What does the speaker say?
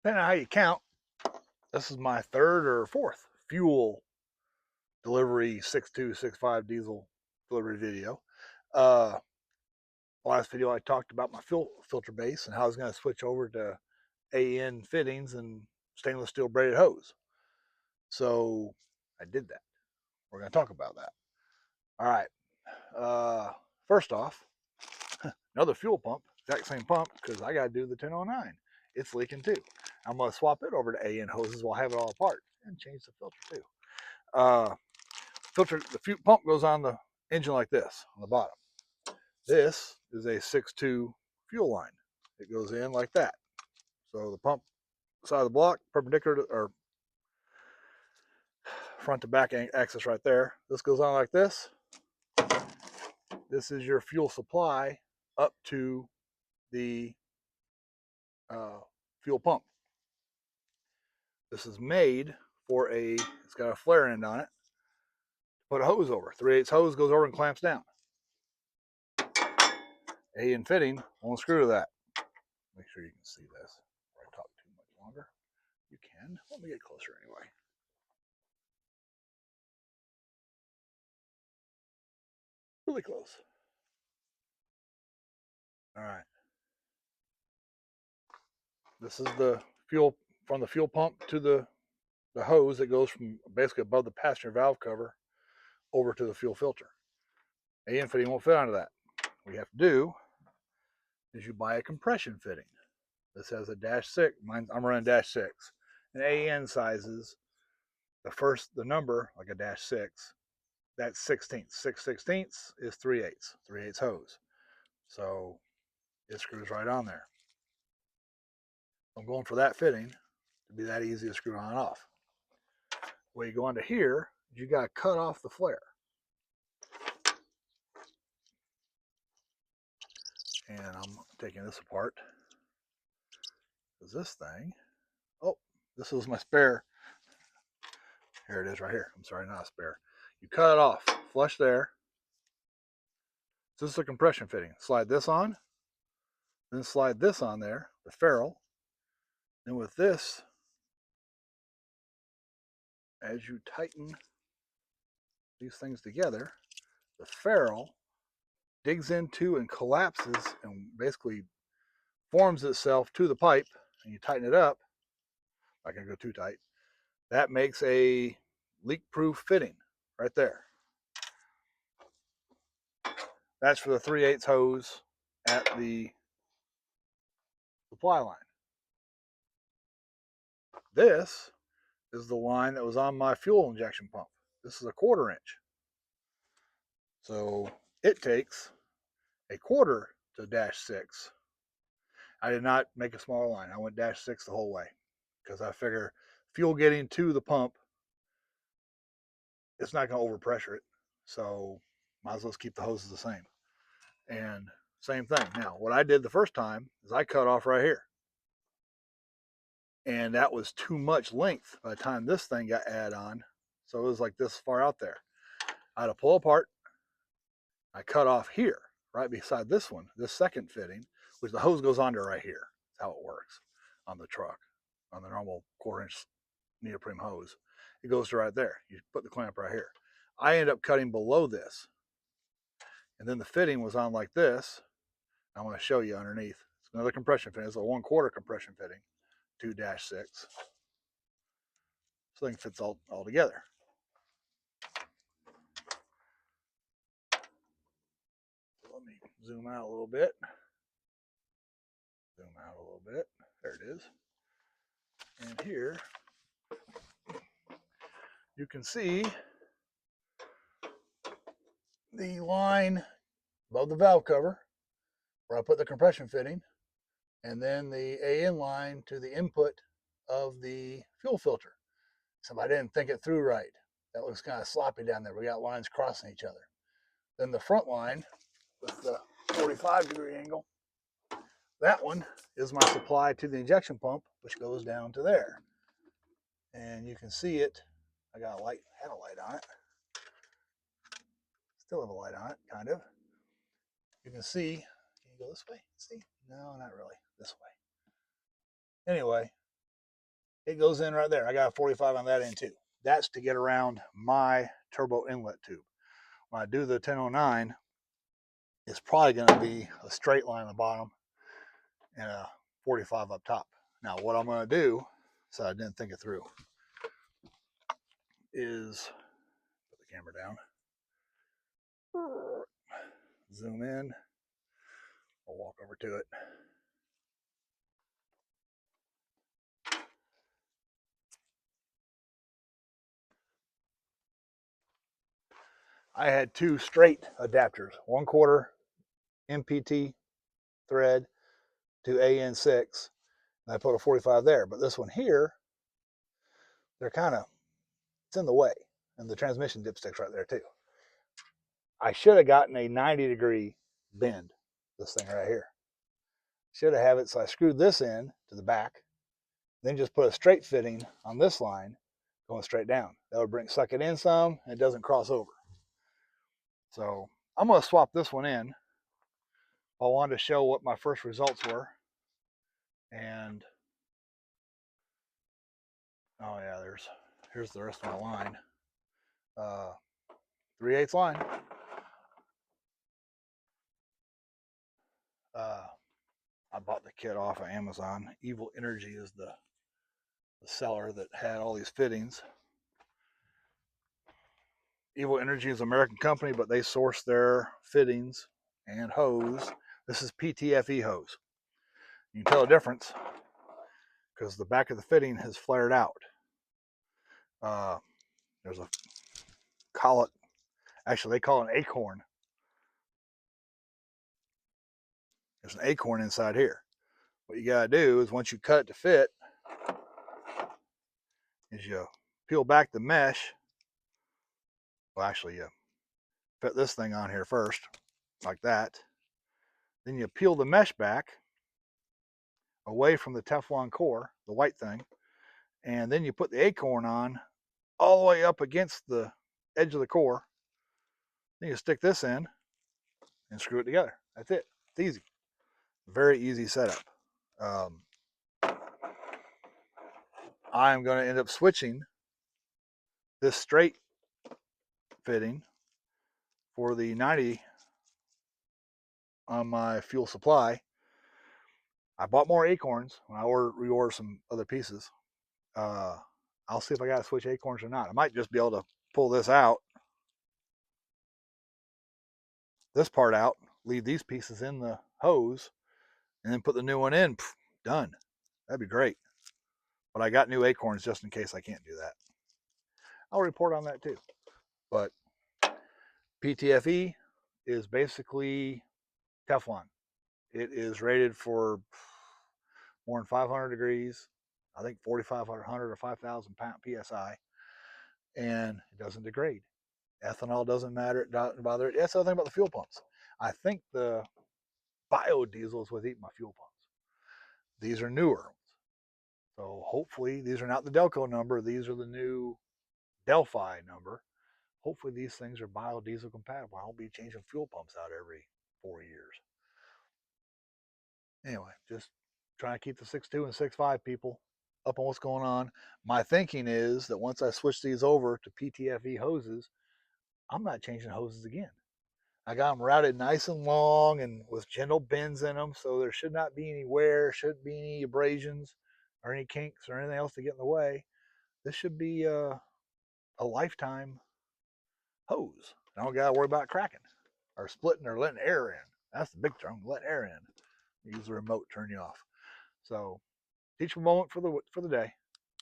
Depending on how you count, this is my third or fourth fuel delivery 6265 diesel delivery video. Uh, Last video I talked about my filter base and how I was going to switch over to AN fittings and stainless steel braided hose. So I did that. We're going to talk about that. All right. First off, another fuel pump, exact same pump, because I got to do the 1009. It's leaking too. I'm going to swap it over to AN hoses while I have it all apart and change the filter too. The fuel pump goes on the engine like this on the bottom. This is a 6.2 fuel line. It goes in like that. So the pump side of the block, perpendicular to, or front to back axis right there. This goes on like this. This is your fuel supply up to the fuel pump. This is made for it's got a flare end on it. Put a hose over. 3/8 hose goes over and clamps down. AN fitting won't screw to that. Make sure you can see this before I talk too much longer. You can. Let me get closer anyway. Really close. All right. This is the fuel from the fuel pump to the hose that goes from basically above the passenger valve cover over to the fuel filter. AN fitting won't fit onto that. What you have to do is you buy a compression fitting. This has a -6. I'm running -6. And AN sizes, the number, like a -6, that's 16ths. 6/16 is 3/8. 3/8 hose. So it screws right on there. I'm going for that fitting to be that easy to screw on and off. When you go onto here, you got to cut off the flare. And I'm taking this apart. Because this thing, oh, this was my spare. Here it is right here. I'm sorry, not a spare. You cut it off, flush there. So this is a compression fitting. Slide this on, then slide this on there, the ferrule. Then with this, as you tighten these things together, the ferrule digs into and collapses and basically forms itself to the pipe, and you tighten it up. I can go too tight. That makes a leak-proof fitting right there. That's for the 3/8 hose at the supply line. This is the line that was on my fuel injection pump. This is a 1/4 inch. So it takes a 1/4 to -6. I did not make a smaller line. I went -6 the whole way because I figure fuel getting to the pump, it's not going to overpressure it. So might as well keep the hoses the same. And same thing. Now, what I did the first time is I cut off right here. And that was too much length by the time this thing got added on. So it was like this far out there. I had to pull apart. I cut off here, right beside this one, this second fitting, which the hose goes under right here. That's how it works on the truck, on the normal 1/4 inch neoprene hose. It goes to right there. You put the clamp right here. I ended up cutting below this. And then the fitting was on like this. I want to show you underneath. It's another compression fitting. It's a 1/4 compression fitting, 2-6. So thing fits all together. So let me zoom out a little bit. Zoom out a little bit. There it is. And here you can see the line above the valve cover where I put the compression fitting, and then the AN line to the input of the fuel filter. So I didn't think it through right. That looks kind of sloppy down there. We got lines crossing each other. Then the front line with the 45-degree angle, that one is my supply to the injection pump, which goes down to there. And you can see it. I got a light, had a light on it. Still have a light on it, kind of. You can see, can you go this way? See? No, not really. This way. Anyway, it goes in right there. I got a 45 on that end too. That's to get around my turbo inlet tube. When I do the 1009, it's probably going to be a straight line on the bottom and a 45 up top. Now, what I'm going to do, so I didn't think it through, is put the camera down, zoom in, I'll walk over to it. I had two straight adapters, 1/4 MPT thread to AN6, and I put a 45 there. But this one here, they're kind of, it's in the way, and the transmission dipstick's right there too. I should have gotten a 90-degree bend, this thing right here. Should have it, so I screwed this in to the back, then just put a straight fitting on this line going straight down. That would suck it in some, and it doesn't cross over. So I'm going to swap this one in. I wanted to show what my first results were. And, oh yeah, here's the rest of my line. 3/8 line. I bought the kit off of Amazon. Evil Energy is the seller that had all these fittings. Evil Energy is an American company, but they source their fittings and hose. This is PTFE hose. You can tell the difference because the back of the fitting has flared out. There's a collet. Actually, they call it an acorn. There's an acorn inside here. What you gotta do is once you cut it to fit, is you peel back the mesh. Well, actually, you fit this thing on here first, like that. Then you peel the mesh back away from the Teflon core, the white thing, and then you put the acorn on all the way up against the edge of the core. Then you stick this in and screw it together. That's it. It's easy. Very easy setup. I'm going to end up switching this straight fitting for the 90 on my fuel supply. I bought more acorns when I reordered some other pieces. I'll see if I got to switch acorns or not. I might just be able to pull this out, this part out, leave these pieces in the hose, and then put the new one in. Pff, done. That'd be great. But I got new acorns just in case I can't do that. I'll report on that too. But PTFE is basically Teflon. It is rated for more than 500 degrees. I think 4,500 or 5,000 PSI. And it doesn't degrade. Ethanol doesn't matter. It doesn't bother it. That's the other thing about the fuel pumps. I think the biodiesel is what's eating my fuel pumps. These are newer ones. So hopefully these are not the Delco number. These are the new Delphi number. Hopefully these things are biodiesel compatible. I won't be changing fuel pumps out every 4 years. Anyway, just trying to keep the 6.2 and 6.5 people up on what's going on. My thinking is that once I switch these over to PTFE hoses, I'm not changing hoses again. I got them routed nice and long and with gentle bends in them, so there should not be any wear, shouldn't be any abrasions or any kinks or anything else to get in the way. This should be a lifetime hose. I don't got to worry about cracking or splitting or letting air in. That's the big term, let air in. Use the remote, turn you off. So, teachable moment for the day.